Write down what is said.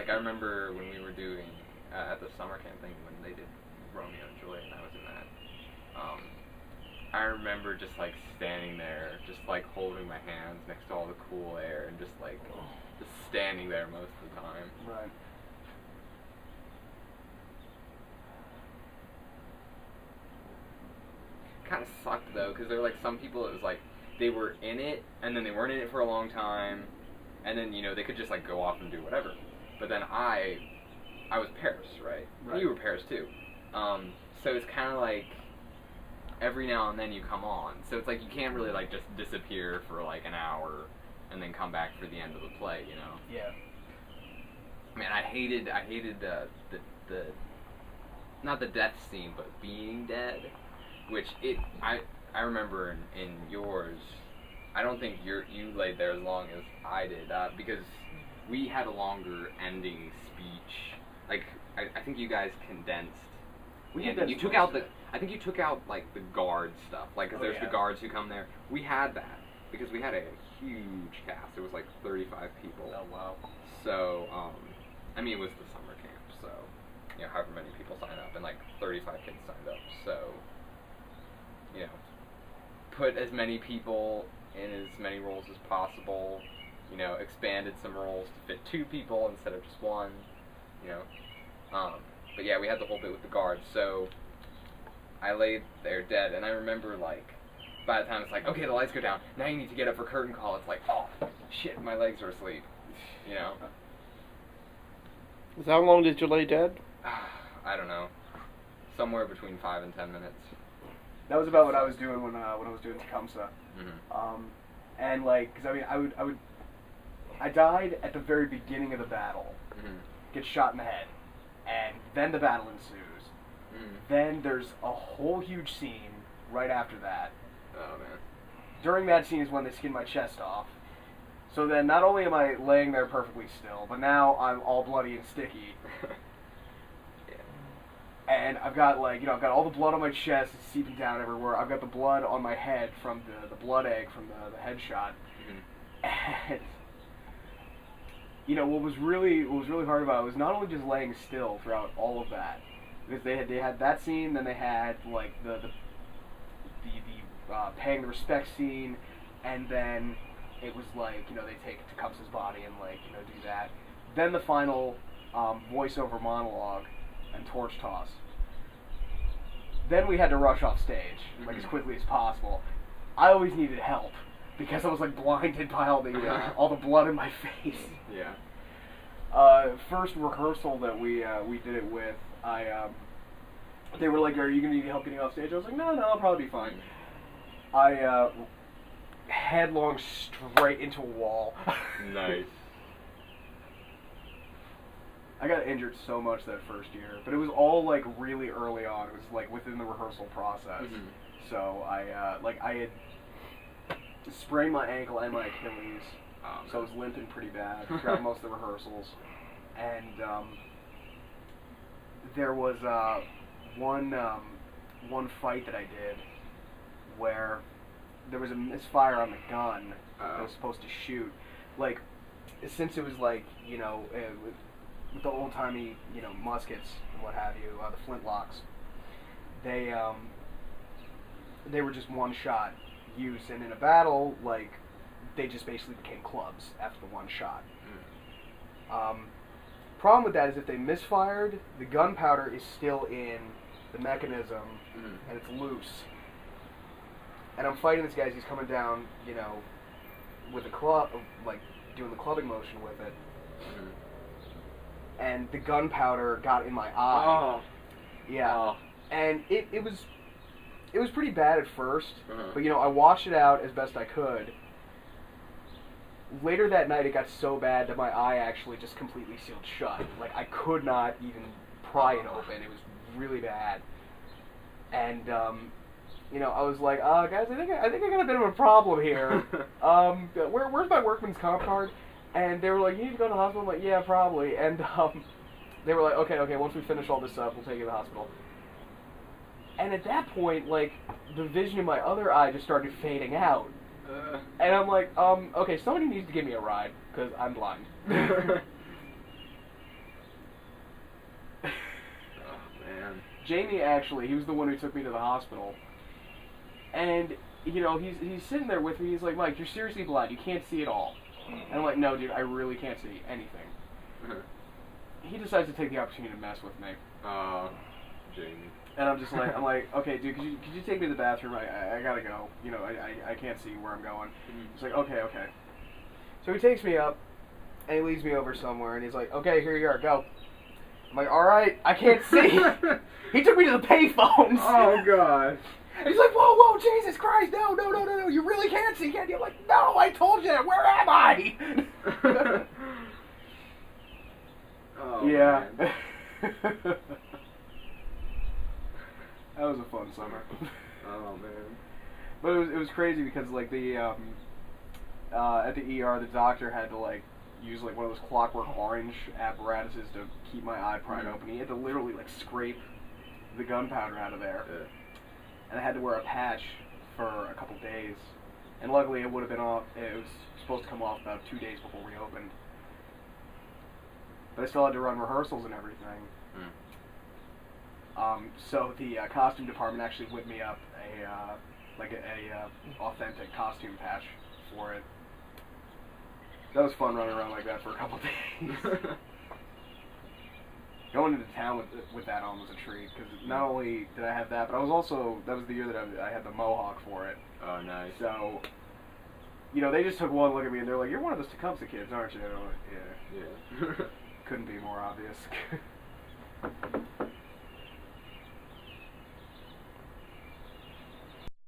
like, I remember when we were doing, at the summer camp thing, when they did Romeo and Juliet, and I was in that, I remember just, like, standing there, just, like, holding my hands next to all the cool air, and just, like, just standing there most of the time. Right. Kind of sucked, though, because there were, like, some people, it was, like, they were in it, and then they weren't in it for a long time, and then, you know, they could just, like, go off and do whatever. But then I was Paris, right? Right. You were Paris, too. So it's kind of like, every now and then you come on. So it's like, you can't really, like, just disappear for, like, an hour, and then come back for the end of the play, you know? Yeah. Man, I hated the not the death scene, but being dead, which I remember in yours, I don't think you laid there as long as I did, because we had a longer ending speech. Like, I think you guys condensed. You took out I think you took out, like, the guard stuff. Like, 'cause there's the guards who come there. We had that, because we had a huge cast. It was, like, 35 people. Oh, wow. So, I mean, it was the summer camp, so, you know, however many people signed up, and, like, 35 kids signed up. So, you know, put as many people in as many roles as possible, you know, expanded some roles to fit 2 people instead of just 1, you know. But yeah, we had the whole bit with the guards, so I laid there dead, and I remember, like, by the time it's like, okay, the lights go down, now you need to get up for curtain call, it's like, oh, shit, my legs are asleep, you know. How long did you lay dead? I don't know, somewhere between 5 and 10 minutes. That was about what I was doing when I was doing Tecumseh. Mm-hmm. And, like, because, I mean, I died at the very beginning of the battle, get shot in the head, and then the battle ensues. Then there's a whole huge scene right after that. Oh, man. During that scene is when they skin my chest off. So then not only am I laying there perfectly still, but now I'm all bloody and sticky. Yeah. And I've got, like, you know, I've got all the blood on my chest, it's seeping down everywhere. I've got the blood on my head from the blood egg from the headshot. And, you know, what was really hard about it was not only just laying still throughout all of that, because they had that scene, then they had, like, the paying the respect scene, and then it was like, you know, they take Tecumseh's body and, like, you know, do that. Then the final voiceover monologue and torch toss. Then we had to rush off stage, like, as quickly as possible. I always needed help, because I was, like, blinded by all the blood in my face. Yeah. First rehearsal that we did it with, they were like, "Are you gonna need help getting off stage?" I was like, "No, I'll probably be fine." I headlong straight into a wall. Nice. I got injured so much that first year, but it was all, like, really early on. It was, like, within the rehearsal process. So I had sprained my ankle and my Achilles, so I was limping pretty bad throughout most of the rehearsals. And there was one fight that I did where there was a misfire on the gun that was supposed to shoot. Like, since it was, like, you know, with the old-timey, you know, muskets and what have you, the flintlocks, they were just one-shot use, and in a battle, like, they just basically became clubs after the one shot. Problem with that is if they misfired, the gunpowder is still in the mechanism, and it's loose. And I'm fighting this guy as he's coming down, you know, with a club, like, doing the clubbing motion with it. And the gunpowder got in my eye. Oh. Yeah. Oh. And it was pretty bad at first, but, you know, I washed it out as best I could. Later that night, it got so bad that my eye actually just completely sealed shut. Like, I could not even pry it open. It was really bad. And, you know, I was like, guys, I think I got a bit of a problem here. Where's my workman's comp card? And they were like, you need to go to the hospital? I'm like, yeah, probably. And they were like, okay, once we finish all this up, we'll take you to the hospital. And at that point, like, the vision in my other eye just started fading out. And I'm like, okay, somebody needs to give me a ride, because I'm blind. Jamie actually, he was the one who took me to the hospital. And, you know, he's sitting there with me. He's like, Mike, you're seriously blind. You can't see at all. And I'm like, no, dude, I really can't see anything. He decides to take the opportunity to mess with me. Jamie. And I'm just like, okay, dude, could you take me to the bathroom? I gotta go. You know, I can't see where I'm going. He's like, okay. So he takes me up, and he leads me over somewhere, and he's like, okay, here you are, go. I'm like, all right, I can't see. He took me to the payphones. Oh, God. And he's like, whoa, Jesus Christ, no, you really can't see, can't you? I'm like, no, I told you, where am I? Oh, yeah. man. That was a fun summer. Oh, man. But it was crazy because, like, the, at the ER, the doctor had to, like, use, like, one of those Clockwork Orange apparatuses to keep my eye pried open. He had to literally, like, scrape the gunpowder out of there. Yeah. And I had to wear a patch for a couple days. And luckily it would have been off, it was supposed to come off about 2 days before we opened. But I still had to run rehearsals and everything. So the costume department actually whipped me up a authentic costume patch for it. That was fun running around like that for a couple days. Going into town with that on was a treat, because not only did I have that, but that was the year that I had the mohawk for it. Oh, nice. So, you know, they just took one look at me and they're like, you're one of those Tecumseh kids, aren't you? And I'm like, yeah. Yeah. Couldn't be more obvious.